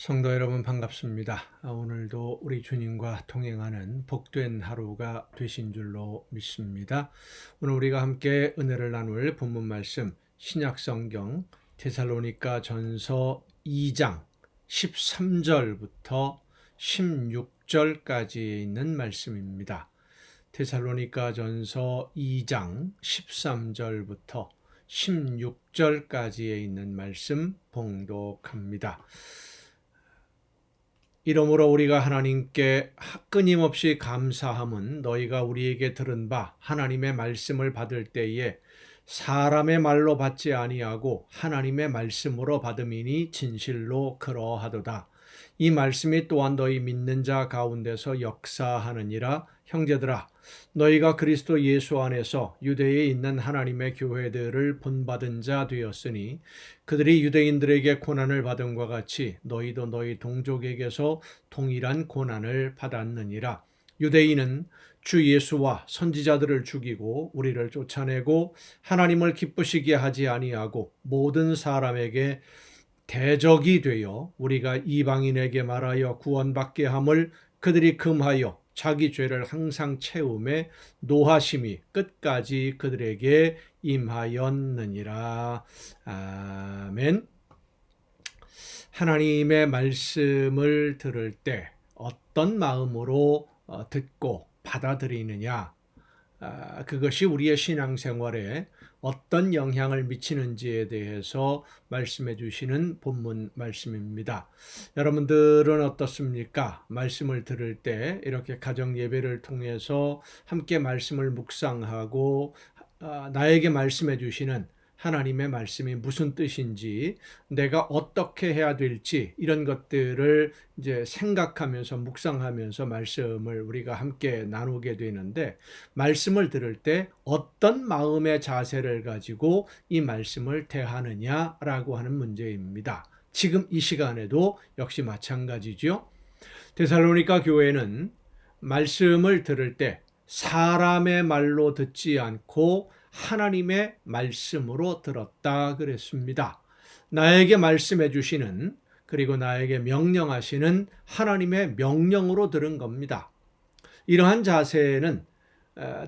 성도 여러분 반갑습니다. 오늘도 우리 주님과 동행하는 복된 하루가 되신 줄로 믿습니다. 오늘 우리가 함께 은혜를 나눌 본문 말씀 신약성경 데살로니가 전서 2장 13절부터 16절까지에 있는 말씀입니다. 데살로니가 전서 2장 13절부터 16절까지에 있는 말씀 봉독합니다. 이러므로 우리가 하나님께 끊임없이 감사함은 너희가 우리에게 들은 바 하나님의 말씀을 받을 때에 사람의 말로 받지 아니하고 하나님의 말씀으로 받음이니 진실로 그러하도다. 이 말씀이 또한 너희 믿는 자 가운데서 역사하느니라. 형제들아, 너희가 그리스도 예수 안에서 유대에 있는 하나님의 교회들을 본받은 자 되었으니 그들이 유대인들에게 고난을 받음과 같이 너희도 너희 동족에게서 동일한 고난을 받았느니라. 유대인은 주 예수와 선지자들을 죽이고 우리를 쫓아내고 하나님을 기쁘시게 하지 아니하고 모든 사람에게 대적이 되어 우리가 이방인에게 말하여 구원받게 함을 그들이 금하여 자기 죄를 항상 채움에 노하심이 끝까지 그들에게 임하였느니라. 아멘. 하나님의 말씀을 들을 때 어떤 마음으로 듣고 받아들이느냐, 그것이 우리의 신앙생활에 어떤 영향을 미치는지에 대해서 말씀해 주시는 본문 말씀입니다. 여러분들은 어떻습니까? 말씀을 들을 때 이렇게 가정 예배를 통해서 함께 말씀을 묵상하고 나에게 말씀해 주시는 하나님의 말씀이 무슨 뜻인지, 내가 어떻게 해야 될지, 이런 것들을 이제 생각하면서 묵상하면서 말씀을 우리가 함께 나누게 되는데, 말씀을 들을 때 어떤 마음의 자세를 가지고 이 말씀을 대하느냐라고 하는 문제입니다. 지금 이 시간에도 역시 마찬가지죠. 데살로니가 교회는 말씀을 들을 때 사람의 말로 듣지 않고 하나님의 말씀으로 들었다 그랬습니다. 나에게 말씀해 주시는, 그리고 나에게 명령하시는 하나님의 명령으로 들은 겁니다. 이러한 자세는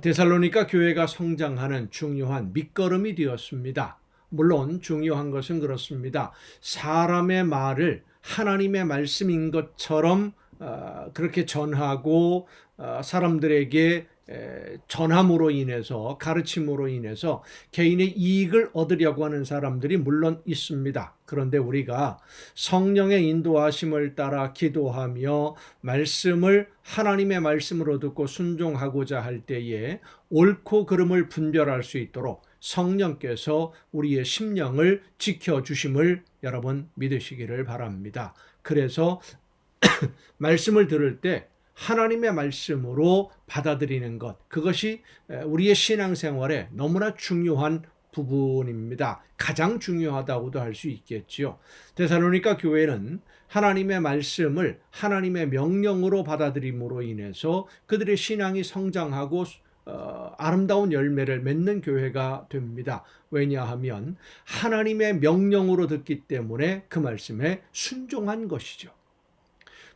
데살로니가 교회가 성장하는 중요한 밑거름이 되었습니다. 물론 중요한 것은 그렇습니다. 사람의 말을 하나님의 말씀인 것처럼 그렇게 전하고 사람들에게 전함으로 인해서, 가르침으로 인해서 개인의 이익을 얻으려고 하는 사람들이 물론 있습니다. 그런데 우리가 성령의 인도하심을 따라 기도하며 말씀을 하나님의 말씀으로 듣고 순종하고자 할 때에 옳고 그름을 분별할 수 있도록 성령께서 우리의 심령을 지켜주심을 여러분 믿으시기를 바랍니다. 그래서 말씀을 들을 때 하나님의 말씀으로 받아들이는 것, 그것이 우리의 신앙생활에 너무나 중요한 부분입니다. 가장 중요하다고도 할 수 있겠지요. 데살로니가 교회는 하나님의 말씀을 하나님의 명령으로 받아들임으로 인해서 그들의 신앙이 성장하고 아름다운 열매를 맺는 교회가 됩니다. 왜냐하면 하나님의 명령으로 듣기 때문에 그 말씀에 순종한 것이죠.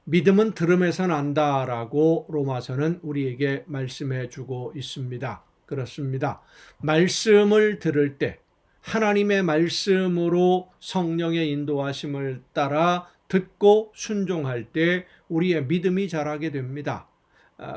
믿음은 들음에서 난다라고 로마서는 우리에게 말씀해 주고 있습니다. 그렇습니다. 말씀을 들을 때 하나님의 말씀으로 성령의 인도하심을 따라 듣고 순종할 때 우리의 믿음이 자라게 됩니다.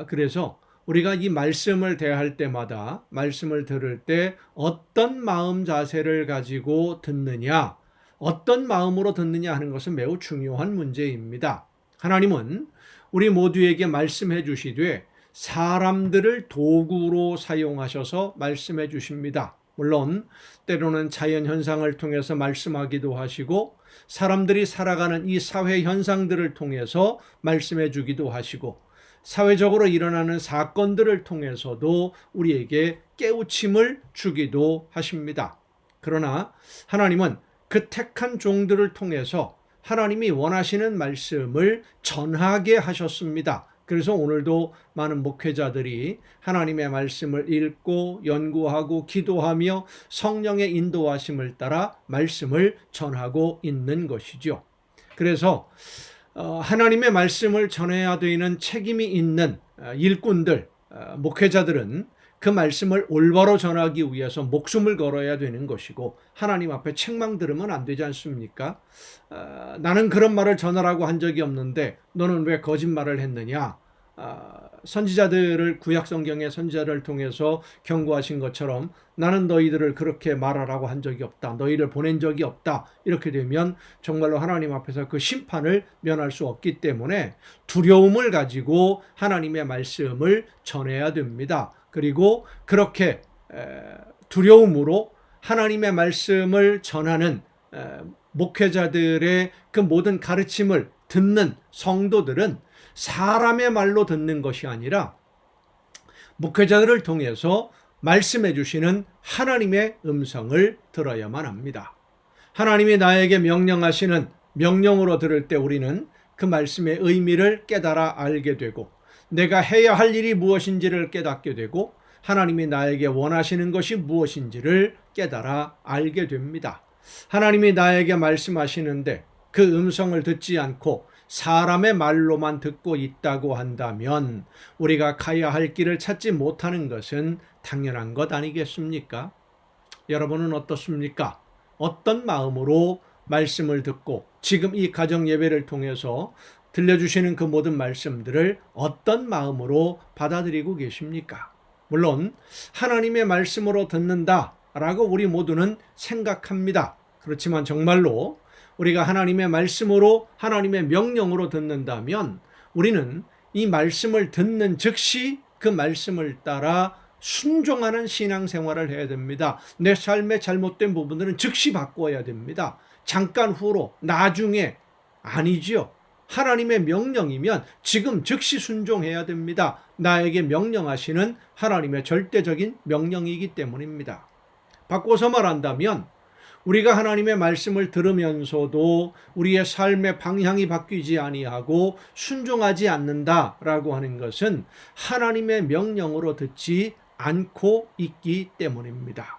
그래서 우리가 이 말씀을 대할 때마다, 말씀을 들을 때 어떤 마음 자세를 가지고 듣느냐, 어떤 마음으로 듣느냐 하는 것은 매우 중요한 문제입니다. 하나님은 우리 모두에게 말씀해 주시되 사람들을 도구로 사용하셔서 말씀해 주십니다. 물론 때로는 자연 현상을 통해서 말씀하기도 하시고 사람들이 살아가는 이 사회 현상들을 통해서 말씀해 주기도 하시고 사회적으로 일어나는 사건들을 통해서도 우리에게 깨우침을 주기도 하십니다. 그러나 하나님은 그 택한 종들을 통해서 하나님이 원하시는 말씀을 전하게 하셨습니다. 그래서 오늘도 많은 목회자들이 하나님의 말씀을 읽고 연구하고 기도하며 성령의 인도하심을 따라 말씀을 전하고 있는 것이죠. 그래서 하나님의 말씀을 전해야 되는 책임이 있는 일꾼들, 목회자들은 그 말씀을 올바로 전하기 위해서 목숨을 걸어야 되는 것이고 하나님 앞에 책망 들으면 안 되지 않습니까? 나는 그런 말을 전하라고 한 적이 없는데 너는 왜 거짓말을 했느냐? 선지자들을 구약 성경의 선지자를 통해서 경고하신 것처럼 나는 너희들을 그렇게 말하라고 한 적이 없다. 너희를 보낸 적이 없다. 이렇게 되면 정말로 하나님 앞에서 그 심판을 면할 수 없기 때문에 두려움을 가지고 하나님의 말씀을 전해야 됩니다. 그리고 그렇게 두려움으로 하나님의 말씀을 전하는 목회자들의 그 모든 가르침을 듣는 성도들은 사람의 말로 듣는 것이 아니라 목회자들을 통해서 말씀해 주시는 하나님의 음성을 들어야만 합니다. 하나님이 나에게 명령하시는 명령으로 들을 때 우리는 그 말씀의 의미를 깨달아 알게 되고 내가 해야 할 일이 무엇인지를 깨닫게 되고 하나님이 나에게 원하시는 것이 무엇인지를 깨달아 알게 됩니다. 하나님이 나에게 말씀하시는데 그 음성을 듣지 않고 사람의 말로만 듣고 있다고 한다면 우리가 가야 할 길을 찾지 못하는 것은 당연한 것 아니겠습니까? 여러분은 어떻습니까? 어떤 마음으로 말씀을 듣고 지금 이 가정 예배를 통해서 들려주시는 그 모든 말씀들을 어떤 마음으로 받아들이고 계십니까? 물론 하나님의 말씀으로 듣는다라고 우리 모두는 생각합니다. 그렇지만 정말로 우리가 하나님의 말씀으로 하나님의 명령으로 듣는다면 우리는 이 말씀을 듣는 즉시 그 말씀을 따라 순종하는 신앙생활을 해야 됩니다. 내 삶의 잘못된 부분들은 즉시 바꿔야 됩니다. 잠깐 후로 나중에 아니지요. 하나님의 명령이면 지금 즉시 순종해야 됩니다. 나에게 명령하시는 하나님의 절대적인 명령이기 때문입니다. 바꿔서 말한다면 우리가 하나님의 말씀을 들으면서도 우리의 삶의 방향이 바뀌지 아니하고 순종하지 않는다라고 하는 것은 하나님의 명령으로 듣지 않고 있기 때문입니다.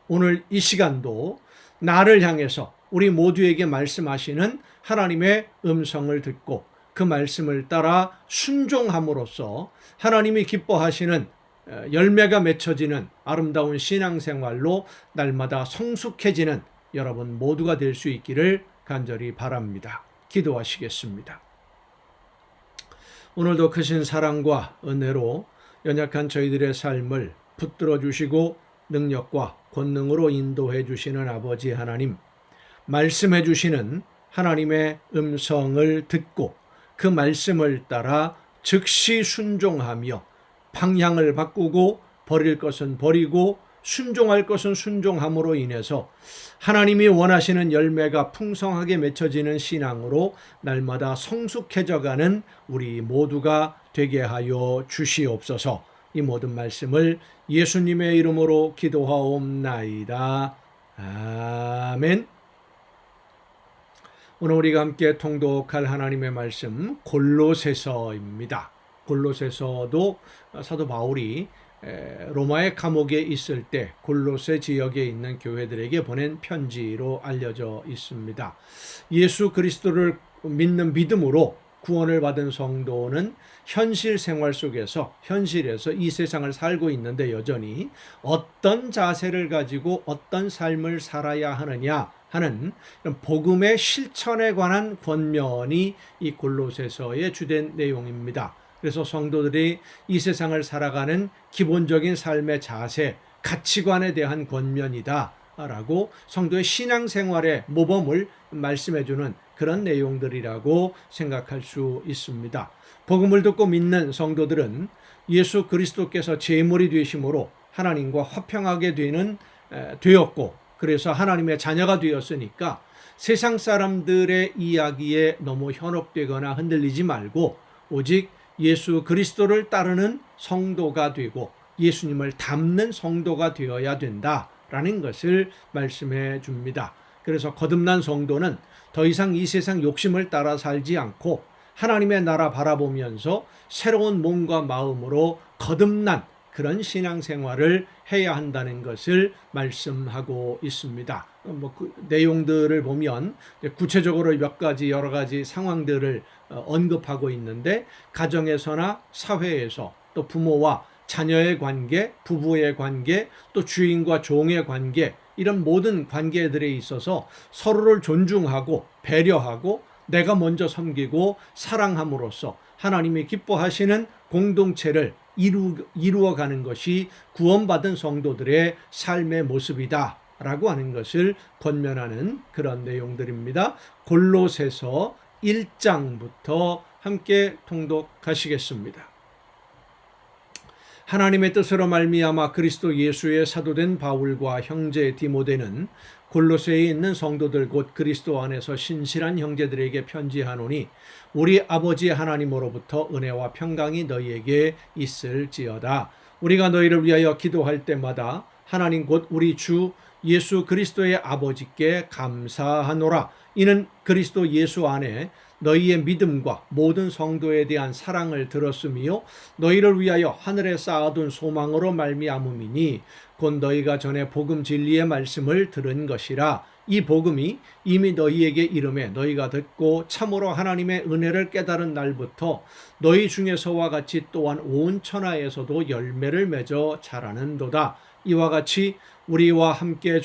오늘 이 시간도 나를 향해서 우리 모두에게 말씀하시는 하나님의 음성을 듣고 그 말씀을 따라 순종함으로써 하나님이 기뻐하시는 열매가 맺혀지는 아름다운 신앙생활로 날마다 성숙해지는 여러분 모두가 될 수 있기를 간절히 바랍니다. 기도하시겠습니다. 오늘도 크신 사랑과 은혜로 연약한 저희들의 삶을 붙들어 주시고 능력과 권능으로 인도해 주시는 아버지 하나님, 말씀해 주시는 하나님의 음성을 듣고 그 말씀을 따라 즉시 순종하며 방향을 바꾸고 버릴 것은 버리고 순종할 것은 순종함으로 인해서 하나님이 원하시는 열매가 풍성하게 맺혀지는 신앙으로 날마다 성숙해져가는 우리 모두가 되게 하여 주시옵소서. 이 모든 말씀을 예수님의 이름으로 기도하옵나이다. 아멘. 오늘 우리가 함께 통독할 하나님의 말씀 골로새서입니다. 골로새서도 사도 바울이 로마의 감옥에 있을 때 골로새 지역에 있는 교회들에게 보낸 편지로 알려져 있습니다. 예수 그리스도를 믿는 믿음으로 구원을 받은 성도는 현실 생활 속에서 현실에서 이 세상을 살고 있는데 여전히 어떤 자세를 가지고 어떤 삶을 살아야 하느냐 하는 복음의 실천에 관한 권면이 이 골로새서의 주된 내용입니다. 그래서 성도들이 이 세상을 살아가는 기본적인 삶의 자세, 가치관에 대한 권면이다 라고 성도의 신앙생활의 모범을 말씀해주는 그런 내용들이라고 생각할 수 있습니다. 복음을 듣고 믿는 성도들은 예수 그리스도께서 제물이 되심으로 하나님과 화평하게 되었고 그래서 하나님의 자녀가 되었으니까 세상 사람들의 이야기에 너무 현혹되거나 흔들리지 말고 오직 예수 그리스도를 따르는 성도가 되고 예수님을 닮는 성도가 되어야 된다라는 것을 말씀해 줍니다. 그래서 거듭난 성도는 더 이상 이 세상 욕심을 따라 살지 않고 하나님의 나라 바라보면서 새로운 몸과 마음으로 거듭난 그런 신앙생활을 해야 한다는 것을 말씀하고 있습니다. 그 내용들을 보면 구체적으로 몇 가지 여러 가지 상황들을 언급하고 있는데, 가정에서나 사회에서 또 부모와 자녀의 관계, 부부의 관계, 또 주인과 종의 관계, 이런 모든 관계들에 있어서 서로를 존중하고 배려하고 내가 먼저 섬기고 사랑함으로써 하나님이 기뻐하시는 공동체를 이루어가는 것이 구원받은 성도들의 삶의 모습이다 라고 하는 것을 권면하는 그런 내용들입니다. 골로새서 1장부터 함께 통독하시겠습니다. 하나님의 뜻으로 말미암아 그리스도 예수의 사도된 바울과 형제 디모데는 골로새에 있는 성도들 곧 그리스도 안에서 신실한 형제들에게 편지하노니, 우리 아버지 하나님으로부터 은혜와 평강이 너희에게 있을지어다. 우리가 너희를 위하여 기도할 때마다 하나님 곧 우리 주 예수 그리스도의 아버지께 감사하노라. 이는 그리스도 예수 안에 너희의 믿음과 모든 성도에 대한 사랑을 들었으며 너희를 위하여 하늘에 쌓아둔 소망으로 말미암음이니, 곧 너희가 전에 복음 진리의 말씀을 들은 것이라. 이 복음이 이미 너희에게 이름에 너희가 듣고 참으로 하나님의 은혜를 깨달은 날부터 너희 중에서와 같이 또한 온 천하에서도 열매를 맺어 자라는도다. 이와 같이 우리와 함께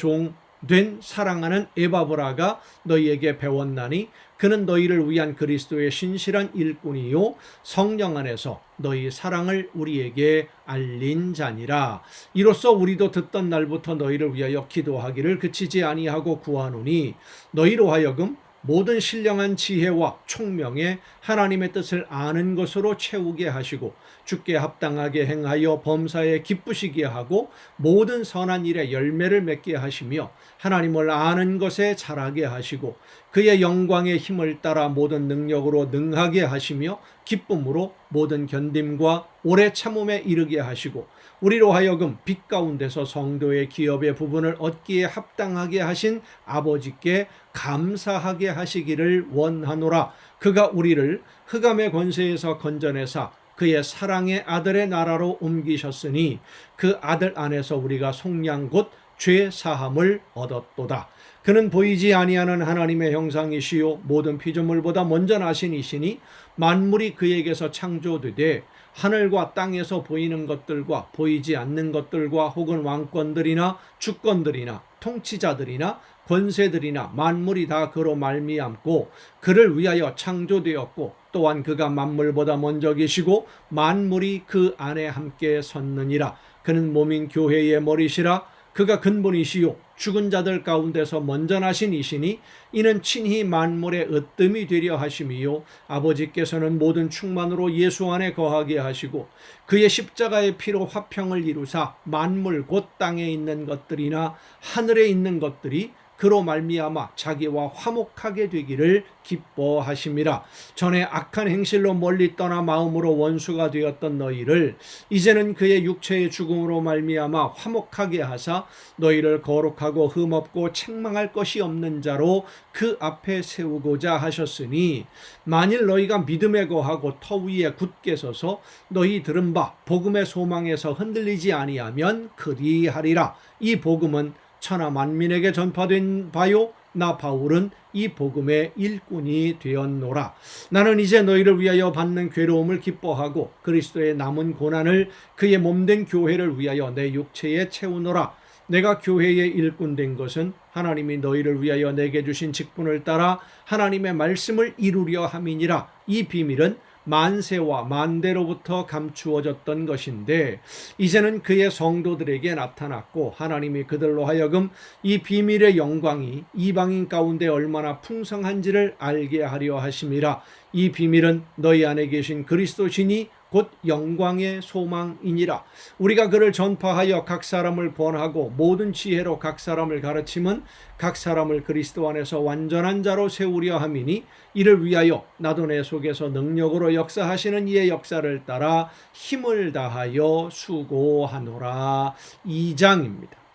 된 사랑하는 에바브라가 너희에게 배웠나니, 그는 너희를 위한 그리스도의 신실한 일꾼이요 성령 안에서 너희 사랑을 우리에게 알린 자니라. 이로써 우리도 듣던 날부터 너희를 위하여 기도하기를 그치지 아니하고 구하노니, 너희로 하여금 모든 신령한 지혜와 총명에 하나님의 뜻을 아는 것으로 채우게 하시고 주께 합당하게 행하여 범사에 기쁘시게 하고 모든 선한 일에 열매를 맺게 하시며 하나님을 아는 것에 자라게 하시고 그의 영광의 힘을 따라 모든 능력으로 능하게 하시며 기쁨으로 모든 견딤과 오래 참음에 이르게 하시고 우리로 하여금 빛 가운데서 성도의 기업의 부분을 얻기에 합당하게 하신 아버지께 감사하게 하시기를 원하노라. 그가 우리를 흑암의 권세에서 건져내사 그의 사랑의 아들의 나라로 옮기셨으니 그 아들 안에서 우리가 속량 곧 죄 사함을 얻었도다. 그는 보이지 아니하는 하나님의 형상이시요 모든 피조물보다 먼저 나신 이시니 만물이 그에게서 창조되되 하늘과 땅에서 보이는 것들과 보이지 않는 것들과 혹은 왕권들이나 주권들이나 통치자들이나 권세들이나 만물이 다 그로 말미암고 그를 위하여 창조되었고 또한 그가 만물보다 먼저 계시고 만물이 그 안에 함께 섰느니라. 그는 몸인 교회의 머리시라. 그가 근본이시요 죽은 자들 가운데서 먼저 나신 이시니 이는 친히 만물의 으뜸이 되려 하심이요 아버지께서는 모든 충만으로 예수 안에 거하게 하시고 그의 십자가의 피로 화평을 이루사 만물 곧 땅에 있는 것들이나 하늘에 있는 것들이 그로 말미암아 자기와 화목하게 되기를 기뻐하심이라. 전에 악한 행실로 멀리 떠나 마음으로 원수가 되었던 너희를 이제는 그의 육체의 죽음으로 말미암아 화목하게 하사 너희를 거룩하고 흠없고 책망할 것이 없는 자로 그 앞에 세우고자 하셨으니 만일 너희가 믿음에 거하고 터 위에 굳게 서서 너희 들은 바 복음의 소망에서 흔들리지 아니하면 그리하리라. 이 복음은 천하 만민에게 전파된 바요 나 바울은 이 복음의 일꾼이 되었노라. 나는 이제 너희를 위하여 받는 괴로움을 기뻐하고 그리스도의 남은 고난을 그의 몸된 교회를 위하여 내 육체에 채우노라. 내가 교회의 일꾼 된 것은 하나님이 너희를 위하여 내게 주신 직분을 따라 하나님의 말씀을 이루려 함이니라. 이 비밀은 만세와 만대로부터 감추어졌던 것인데 이제는 그의 성도들에게 나타났고 하나님이 그들로 하여금 이 비밀의 영광이 이방인 가운데 얼마나 풍성한지를 알게 하려 하심이라. 이 비밀은 너희 안에 계신 그리스도시니 곧 영광의 소망이니라. 우리가 그를 전파하여 각 사람을 권하고 모든 지혜로 각 사람을 가르침은 각 사람을 그리스도 안에서 완전한 자로 세우려 함이니 이를 위하여 나도 내 속에서 능력으로 역사하시는 이의 역사를 따라 힘을 다하여 수고하노라. 2장입니다.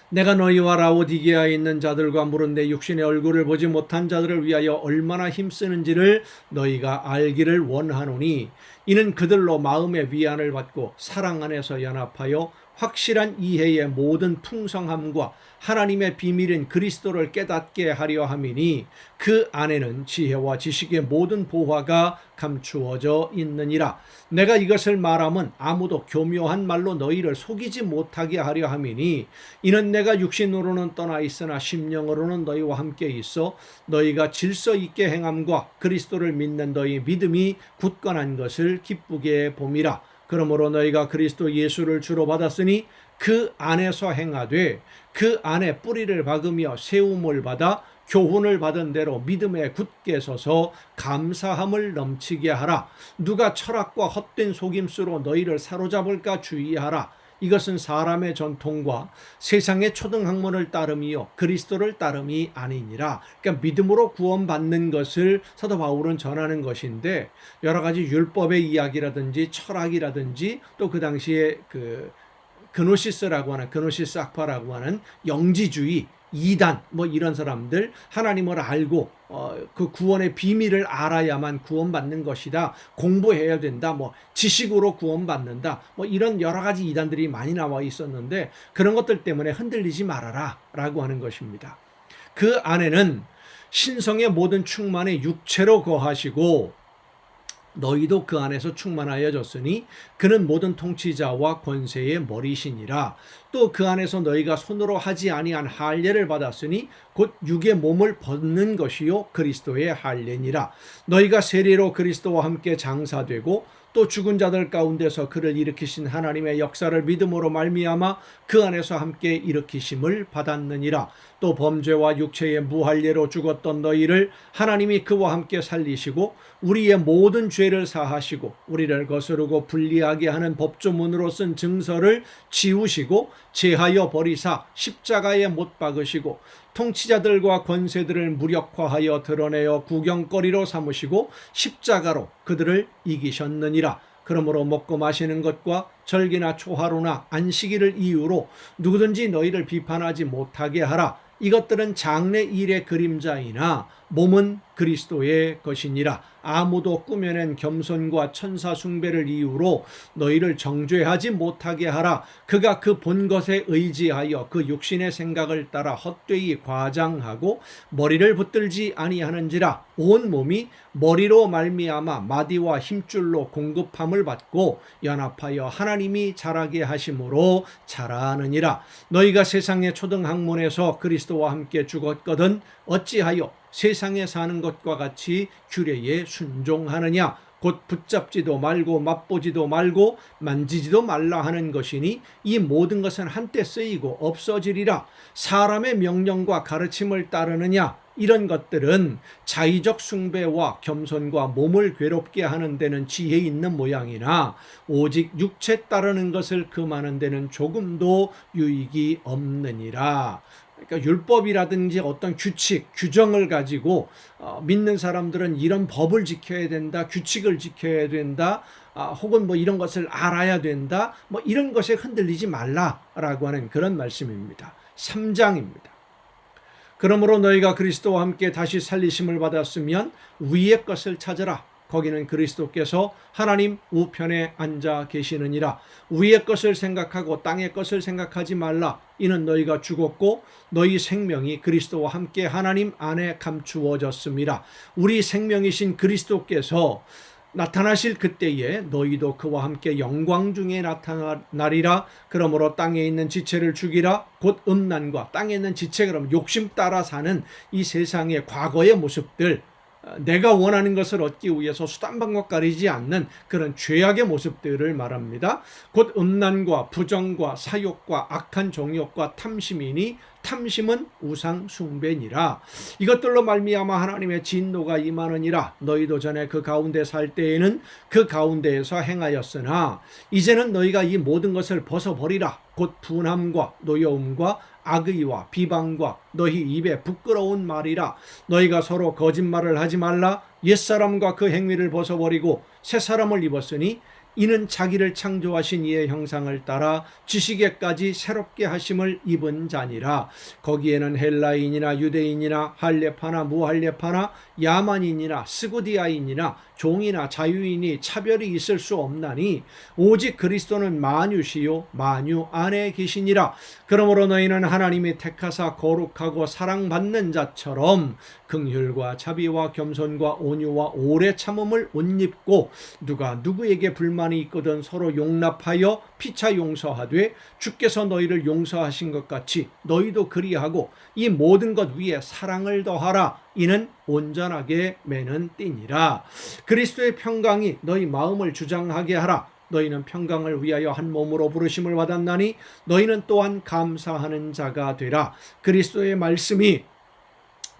내가 너희와 라오디게아에 있는 자들과 물은 내 육신의 얼굴을 보지 못한 자들을 위하여 얼마나 힘쓰는지를 너희가 알기를 원하노니 이는 그들로 마음의 위안을 받고 사랑 안에서 연합하여 확실한 이해의 모든 풍성함과 하나님의 비밀인 그리스도를 깨닫게 하려 함이니 그 안에는 지혜와 지식의 모든 보화가 감추어져 있느니라. 내가 이것을 말함은 아무도 교묘한 말로 너희를 속이지 못하게 하려 함이니 이는 내가 육신으로는 떠나 있으나 심령으로는 너희와 함께 있어 너희가 질서 있게 행함과 그리스도를 믿는 너희 믿음이 굳건한 것을 기쁘게 봄이라. 그러므로 너희가 그리스도 예수를 주로 받았으니 그 안에서 행하되 그 안에 뿌리를 박으며 세움을 받아 교훈을 받은 대로 믿음에 굳게 서서 감사함을 넘치게 하라. 누가 철학과 헛된 속임수로 너희를 사로잡을까 주의하라. 이것은 사람의 전통과 세상의 초등학문을 따름이요 그리스도를 따름이 아니니라. 그러니까 믿음으로 구원받는 것을 사도 바울은 전하는 것인데 여러 가지 율법의 이야기라든지 철학이라든지 또 그 당시에 그노시스라고 하는 그노시스 학파라고 하는 영지주의 이단 이런 사람들 하나님을 알고 그 구원의 비밀을 알아야만 구원받는 것이다. 공부해야 된다. 지식으로 구원받는다. 이런 여러 가지 이단들이 많이 나와 있었는데 그런 것들 때문에 흔들리지 말아라 라고 하는 것입니다. 그 안에는 신성의 모든 충만에 육체로 거하시고 너희도 그 안에서 충만하여졌으니 그는 모든 통치자와 권세의 머리시니라. 또 그 안에서 너희가 손으로 하지 아니한 할례를 받았으니 곧 육의 몸을 벗는 것이요 그리스도의 할례니라. 너희가 세례로 그리스도와 함께 장사되고 또 죽은 자들 가운데서 그를 일으키신 하나님의 역사를 믿음으로 말미암아 그 안에서 함께 일으키심을 받았느니라. 또 범죄와 육체의 무할례로 죽었던 너희를 하나님이 그와 함께 살리시고 우리의 모든 죄를 사하시고 우리를 거스르고 불리하게 하는 법조문으로 쓴 증서를 지우시고 제하여 버리사 십자가에 못 박으시고 통치자들과 권세들을 무력화하여 드러내어 구경거리로 삼으시고 십자가로 그들을 이기셨느니라. 그러므로 먹고 마시는 것과 절기나 초하루나 안식일을 이유로 누구든지 너희를 비판하지 못하게 하라. 이것들은 장래 일의 그림자이나 몸은 그리스도의 것이니라. 아무도 꾸며낸 겸손과 천사 숭배를 이유로 너희를 정죄하지 못하게 하라. 그가 그 본 것에 의지하여 그 육신의 생각을 따라 헛되이 과장하고 머리를 붙들지 아니하는지라. 온 몸이 머리로 말미암아 마디와 힘줄로 공급함을 받고 연합하여 하나님이 자라게 하심으로 자라느니라. 너희가 세상의 초등학문에서 그리스도와 함께 죽었거든 어찌하여 세상에 사는 것과 같이 규례에 순종하느냐. 곧 붙잡지도 말고 맛보지도 말고 만지지도 말라 하는 것이니 이 모든 것은 한때 쓰이고 없어지리라. 사람의 명령과 가르침을 따르느냐. 이런 것들은 자의적 숭배와 겸손과 몸을 괴롭게 하는 데는 지혜 있는 모양이나 오직 육체 따르는 것을 금하는 데는 조금도 유익이 없느니라. 그러니까 율법이라든지 어떤 규칙, 규정을 가지고 믿는 사람들은 이런 법을 지켜야 된다, 규칙을 지켜야 된다, 혹은 이런 것을 알아야 된다, 이런 것에 흔들리지 말라라고 하는 그런 말씀입니다. 3장입니다. 그러므로 너희가 그리스도와 함께 다시 살리심을 받았으면 위의 것을 찾으라. 거기는 그리스도께서 하나님 우편에 앉아 계시느니라. 위의 것을 생각하고 땅의 것을 생각하지 말라. 이는 너희가 죽었고 너희 생명이 그리스도와 함께 하나님 안에 감추어졌습니다. 우리 생명이신 그리스도께서 나타나실 그때에 너희도 그와 함께 영광 중에 나타나리라. 그러므로 땅에 있는 지체를 죽이라. 곧 음란과 땅에 있는 지체, 그럼 욕심 따라 사는 이 세상의 과거의 모습들, 내가 원하는 것을 얻기 위해서 수단방법 가리지 않는 그런 죄악의 모습들을 말합니다. 곧 음란과 부정과 사욕과 악한 정욕과 탐심이니 탐심은 우상 숭배니라. 이것들로 말미암아 하나님의 진노가 임하느니라. 너희도 전에 그 가운데 살 때에는 그 가운데에서 행하였으나 이제는 너희가 이 모든 것을 벗어버리라. 곧 분함과 노여움과 악의와 비방과 너희 입에 부끄러운 말이라. 너희가 서로 거짓말을 하지 말라. 옛사람과 그 행위를 벗어버리고 새사람을 입었으니 이는 자기를 창조하신 이의 형상을 따라 지식에까지 새롭게 하심을 입은 자니라. 거기에는 헬라인이나 유대인이나 할례파나 무할례파나 야만인이나 스고디아인이나 종이나 자유인이 차별이 있을 수 없나니 오직 그리스도는 만유시요 만유 안에 계시니라. 그러므로 너희는 하나님이 택하사 거룩하고 사랑받는 자처럼 긍휼과 자비와 겸손과 온유와 오래 참음을 옷 입고 누가 누구에게 불만이 있거든 서로 용납하여 피차 용서하되 주께서 너희를 용서하신 것 같이 너희도 그리하고 이 모든 것 위에 사랑을 더하라. 이는 온전하게 매는 띠니라. 그리스도의 평강이 너희 마음을 주장하게 하라. 너희는 평강을 위하여 한 몸으로 부르심을 받았나니 너희는 또한 감사하는 자가 되라. 그리스도의 말씀이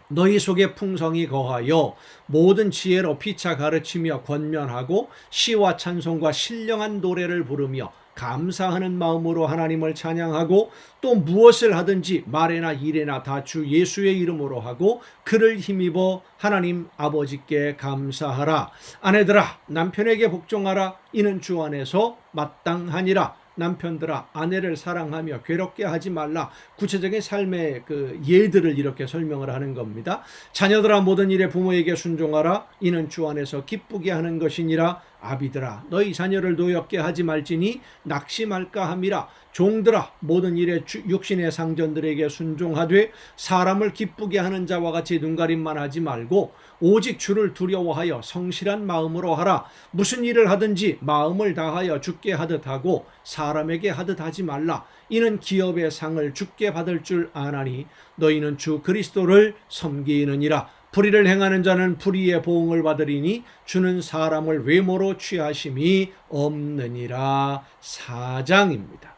너희 속에 풍성히 거하여 모든 지혜로 피차 가르치며 권면하고 시와 찬송과 신령한 노래를 부르며 감사하는 마음으로 하나님을 찬양하고 또 무엇을 하든지 말에나 일에나 다 주 예수의 이름으로 하고 그를 힘입어 하나님 아버지께 감사하라. 아내들아 남편에게 복종하라. 이는 주 안에서 마땅하니라. 남편들아 아내를 사랑하며 괴롭게 하지 말라. 구체적인 삶의 그 예들을 이렇게 설명을 하는 겁니다. 자녀들아 모든 일에 부모에게 순종하라. 이는 주 안에서 기쁘게 하는 것이니라. 아비들아 너희 자녀를 노엽게 하지 말지니 낙심할까 함이라. 종들아 모든 일에 육신의 상전들에게 순종하되 사람을 기쁘게 하는 자와 같이 눈가림만 하지 말고 오직 주를 두려워하여 성실한 마음으로 하라. 무슨 일을 하든지 마음을 다하여 주께 하듯 하고 사람에게 하듯 하지 말라. 이는 기업의 상을 주께 받을 줄 아나니 너희는 주 그리스도를 섬기느니라. 불의를 행하는 자는 불의의 보응을 받으리니 주는 사람을 외모로 취하심이 없느니라. 4장입니다.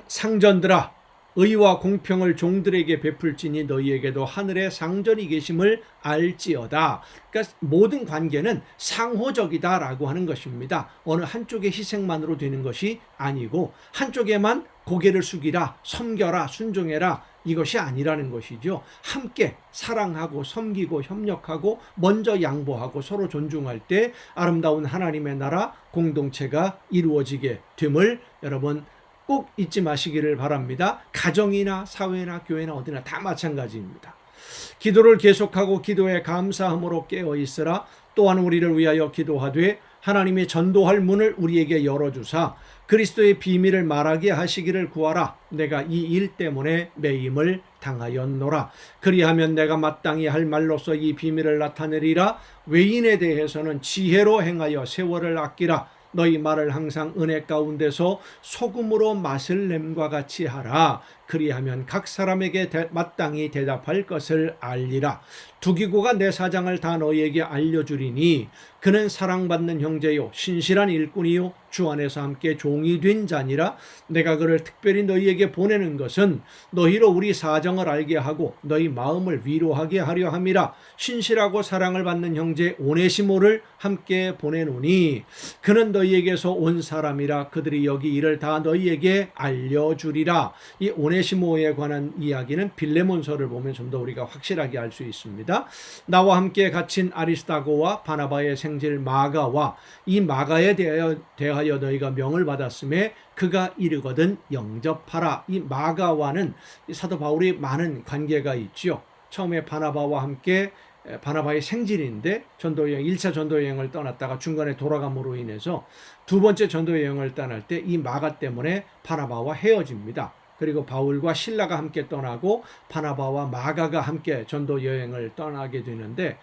상전들아 의와 공평을 종들에게 베풀지니 너희에게도 하늘에 상전이 계심을 알지어다. 그러니까 모든 관계는 상호적이다라고 하는 것입니다. 어느 한쪽의 희생만으로 되는 것이 아니고 한쪽에만 고개를 숙이라, 섬겨라, 순종해라 이것이 아니라는 것이죠. 함께 사랑하고 섬기고 협력하고 먼저 양보하고 서로 존중할 때 아름다운 하나님의 나라 공동체가 이루어지게 됨을 여러분 꼭 잊지 마시기를 바랍니다. 가정이나 사회나 교회나 어디나 다 마찬가지입니다. 기도를 계속하고 기도에 감사함으로 깨어 있으라. 또한 우리를 위하여 기도하되 하나님의 전도할 문을 우리에게 열어주사 그리스도의 비밀을 말하게 하시기를 구하라. 내가 이 일 때문에 매임을 당하였노라. 그리하면 내가 마땅히 할 말로서 이 비밀을 나타내리라. 외인에 대해서는 지혜로 행하여 세월을 아끼라. 너희 말을 항상 은혜 가운데서 소금으로 맛을 냄과 같이 하라. 그리하면 각 사람에게 마땅히 대답할 것을 알리라. 두기고가 내 사장을 다 너희에게 알려주리니 그는 사랑받는 형제요 신실한 일꾼이요 주 안에서 함께 종이 된 자니라. 내가 그를 특별히 너희에게 보내는 것은 너희로 우리 사정을 알게 하고 너희 마음을 위로하게 하려 함이라. 신실하고 사랑을 받는 형제 오네시모를 함께 보내노니 그는 너희에게서 온 사람이라. 그들이 여기 일을 다 너희에게 알려주리라. 이 오네시모에 관한 이야기는 빌레몬서를 보면 좀 더 우리가 확실하게 알 수 있습니다. 나와 함께 갇힌 아리스다고와 바나바의 생질 마가와 이 마가에 대하여 너희가 명을 받았음에 그가 이르거든 영접하라. 이 마가와는 사도 바울이 많은 관계가 있죠. 처음에 바나바와 함께 바나바의 생질인데 1차 전도여행을 떠났다가 중간에 돌아감으로 인해서 두 번째 전도여행을 떠날 때 이 마가 때문에 바나바와 헤어집니다. 그리고 바울과 실라가 함께 떠나고 바나바와 마가가 함께 전도 여행을 떠나게 되는데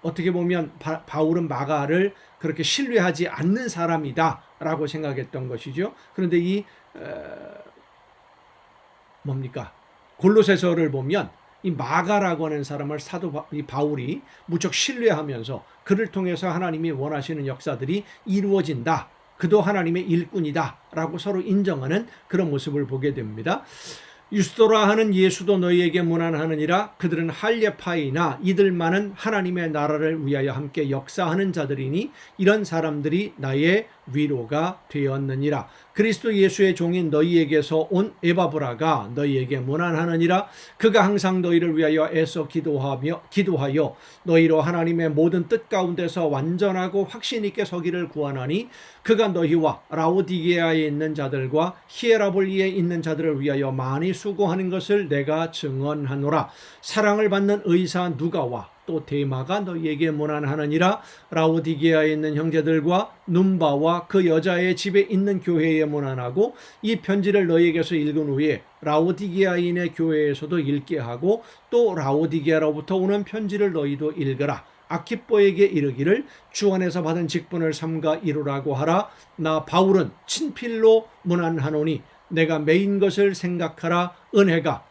어떻게 보면 바울은 마가를 그렇게 신뢰하지 않는 사람이다라고 생각했던 것이죠. 그런데 이 골로새서를 보면 이 마가라고 하는 사람을 바울이 무척 신뢰하면서 그를 통해서 하나님이 원하시는 역사들이 이루어진다. 그도 하나님의 일꾼이다 라고 서로 인정하는 그런 모습을 보게 됩니다. 유스도라 하는 예수도 너희에게 문안하느니라. 그들은 할례파이나 이들만은 하나님의 나라를 위하여 함께 역사하는 자들이니 이런 사람들이 나의 위로가 되었느니라. 그리스도 예수의 종인 너희에게서 온 에바브라가 너희에게 문안하느니라. 그가 항상 너희를 위하여 애써 기도하여 너희로 하나님의 모든 뜻 가운데서 완전하고 확신 있게 서기를 구하나니 그가 너희와 라오디게아에 있는 자들과 히에라볼리에 있는 자들을 위하여 많이 수고하는 것을 내가 증언하노라. 사랑을 받는 의사 누가와 또 데마가 너희에게 문안하느니라. 라오디게아에 있는 형제들과 num바와 그 여자의 집에 있는 교회에 문안하고 이 편지를 너희에게서 읽은 후에 라오디게아인의 교회에서도 읽게 하고 또 라오디게아로부터 오는 편지를 너희도 읽으라. 아키뽀에게 이르기를 주 안에서 받은 직분을 삼가 이루라고 하라. 나 바울은 친필로 문안하노니 내가 매인 것을 생각하라. 은혜가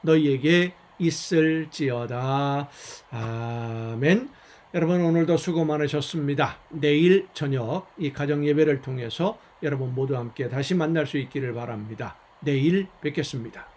너희에게 있을지어다. 아멘. 여러분 오늘도 수고 많으셨습니다. 내일 저녁 이 가정 예배를 통해서 여러분 모두 함께 다시 만날 수 있기를 바랍니다. 내일 뵙겠습니다.